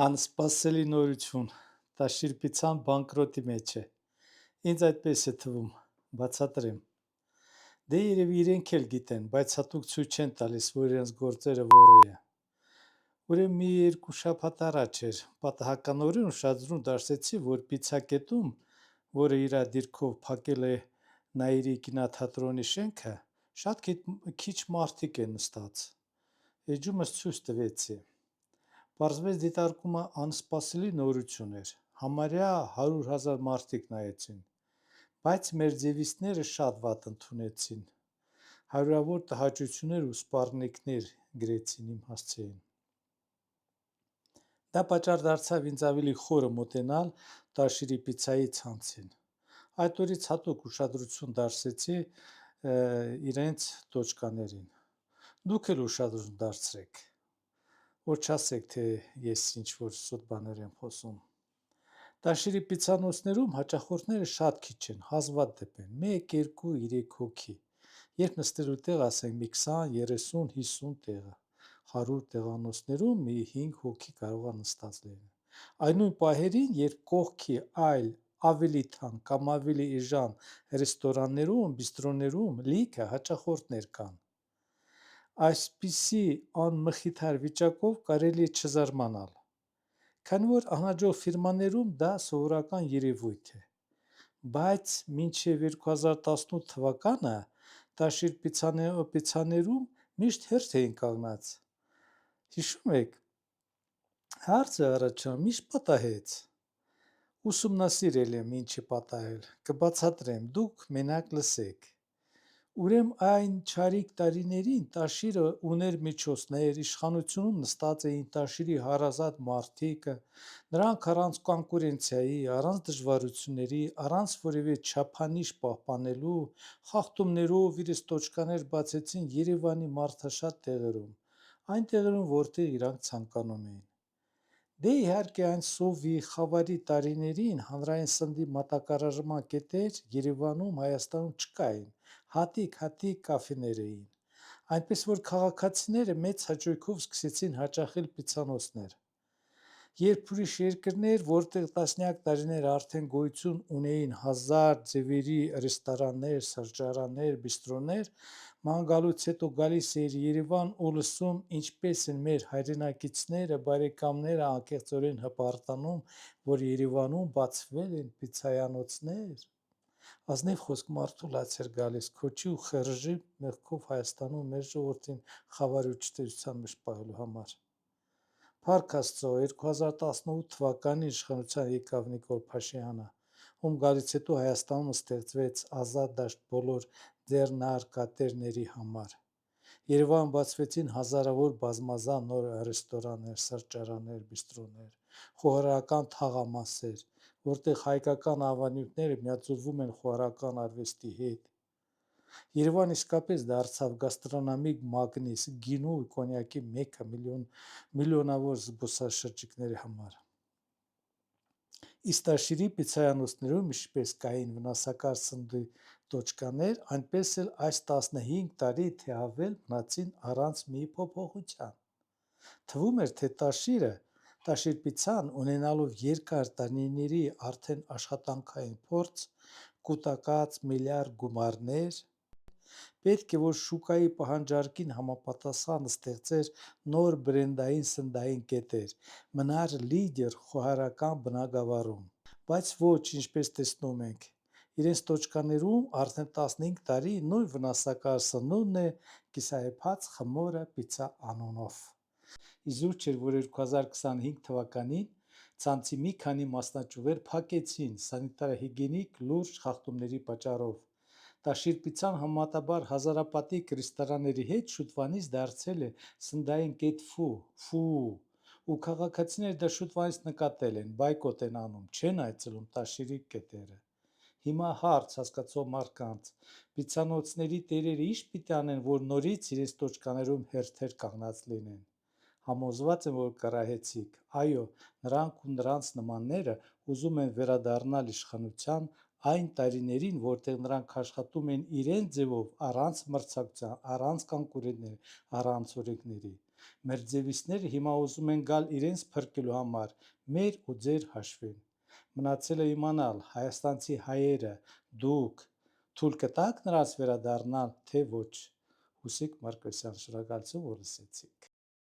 Անսպասելի նորություն, Տաշիրպիցան բանկրոտի մեջ է, ինձ այդպես է թվում, բացատրեմ: Դե երևի իրենք էլ գիտեն, բայց հատուկ ցույց չեն տալիս, որ իրենց գործերը ոռի է: Ուրեմն մի երկու շաբաթ առաջ էր, պատահականորեն ուշադրուն դարձրեցի, որ պիցցակետում, որը իրա դիրքով փակել է Նաիրի կինոթատրոնի շենքը, շատ քիչ մարդիկ են նստած: Էջումս ցույց տվեցի: Պարզվեց դիտարկումը անսպասելի նորություն էր, համարյա 100,000 մարդիկ նայեցին, բայց մեր ձևիցները շատ վատ ընդունեցին, հարյուրավոր տհաճություններ ու սպառնալիքներ գրեցին իմ հասցեին: Դա պատճառ դարձավ ինձ ավելի խորը մոտենալ Տաշիրի պիցցայի ցանցին: Այդ օրից հատուկ ուշադրություն դարձրեցի իրենց տոճկաներին: Դուք էլ ուշադրություն դարձրեք, որ չասեք, թե ես ինչ-որ սուտ բաներ եմ խոսում: Տաշիրի պիցցանոցներում հաճախորդները շատ քիչ են, հազվադեպ են, 1, 2, 3 հոգի, երբ նստելու տեղ, ասենք մի 20, 30, 50 տեղը, 100 տեղանոցներում մի 5 հոգի կարող է նստած լինել: Այն նույն պահերին, երբ կողքի այլ, ավելի թանկ կամ ավելի էժան ռեստորաններում, բիստրոներում լիքը հաճախորդներ կան: Այսպիսի անմխիթար վիճակով կարելի է չզարմանալ, քանի որ անհաջող ֆիրմաներում դա սովորական երևույթ է: Բայց մինչև 2018 թվականը Տաշիր պիցցաներում միշտ հերթ էին կանգնած: Հիշո՞ւմ եք: Հարցը առաջանում՝ ի՞նչ պատահեց: Ուսումնասիրել եմ ինչ է պատահել, կբացատրեմ, դուք մենակ լսեք: Ուրեմն այն չարիք տարիներին Տաշիրը ուներ միջոցներ, իշխանությունում նստած էին Տաշիրի հարազատ մարդիկը, նրանք առանց կոնկուրենցիայի, առանց դժվարությունների, առանց որևէ չափանիշ պահպանելու, խախտումներով իրենց տոճկաներ բացեցին Երևանի մարդաշատ տեղերում, այն տեղերում, որտեղ իրանք ցանկանում էին: Դե իհարկե այն սովի, խավարի տարիներին հանրային սննդի մատակարարման կետեր Երևանում, Հայաստանում չկային, հատիկ կաֆեներ էին, այնպես որ քաղաքացիները մեծ հաճույքով սկսեցին հաճախել պիցցանոցներ: Երբ ուրիշ երկրներ, որտեղ տասնյակ տարիներ արդեն գոյություն ունեին հազար ձևերի ռեստորաններ, սրճարաններ, բիստրոներ, ման գալուց հետո գալիս էիր Երևան ու լսում ինչպես են մեր հայրենակիցները, բարեկամները անկեղծորեն հպարտանում, որ Երևանում բացվել են պիցցայանոցներ, ազնիվ խոսք մարդու լաց էր գալիս քոչի ու խրժի մեղքով Հայաստանում մեր ժողովրդին խավարի ու չտիրության մեջ պահելու համար: Փառք Աստծո, 2018 թվականին իշխանության եկավ Նիկոլ Փաշինյանը, ում գալուց հետո Հայաստանում ստեղծվեց ազատ դաշտ բոլոր ձեռնարկատերերի համար: Երևանում բացվեցին հազարավոր բազմազան նոր ռեստորաններ, սրճարաններ, բիստրոներ, խոհարարական թաղամասեր, որտեղ հայկական ավանդույթները միաձուլվում են խոհարարական արվեստի հետ: Երևանն իսկապես դարձավ գաստրոնոմիկ մագնիս գինու ու կոնյակի մեքքա միլիոնավոր զբոսաշրջիկների համար: Իսկ Տաշիրի պիցցայանոցներում ինչպես կային վնասակար սննդի տոճկաներ, այնպես էլ այս 15 տարի թե ավել մնացին առանց մի փոփոխության: Թվում էր, թե Տաշիր պիցցան, ունենալով երկար տարիների արդեն աշխատանքային փորձ, կուտակած միլիարդ գումարներ, պետք է որ շուկայի պահանջարկին համապատասխան ստեղծեր նոր բրենդային սննդային կետեր, մնար լիդեր խոհարարական բնագավառում: Բայց ոչ, ինչպես տեսնում ենք, իրենց տոճկաներում արդեն 15 տարի նույն վնասակար սնունդն է կիսահեփած խմորը պիցցա անունով: Իզուր չէր, որ 2025 թվականին ցանցի մի քանի մասնաճյուղեր փակեցին սանիտար-հիգիենիկ լուրջ խախտումների պատճառով: Տաշիր պիցցան համեմատաբար հազարապատիկ ռեստորանների հետ շուտվանից դարձել է սննդային կետ Ֆու, ու քաղաքացիները դա շուտվանից նկատել են, բայկոտ են անում, չեն այցելում Տաշիրի կետերը: Հիմա հարց հասկացող մարդկանց՝ պիցցանոցների տերերը ի՞նչ պիտի անեն, որ նորից իրենց տոճկաներում հերթեր կանգնած լինեն: Համոզված եմ, որ կռահեցիք: Այո, նրանք ու նրանց նմանները ուզում են վերադառնալ իշխանության այն տարիներին, որտեղ նրանք աշխատում էին իրենց ձևով, առանց մրցակցության, առանց կոնկուրենտների, առանց օրենքների: Մեր ձևիցները հիմա ուզում են գալ իրենց փրկելու համար մեր ու ձեր հաշվին։ Մնացել է իմանալ հայաստանցի հայերը, դուք թույլ կտաք նրանց վերադառնալ, թե ոչ։ Հուսիկ Մարկոսյան, շնորհակալություն, որ լսեցիք։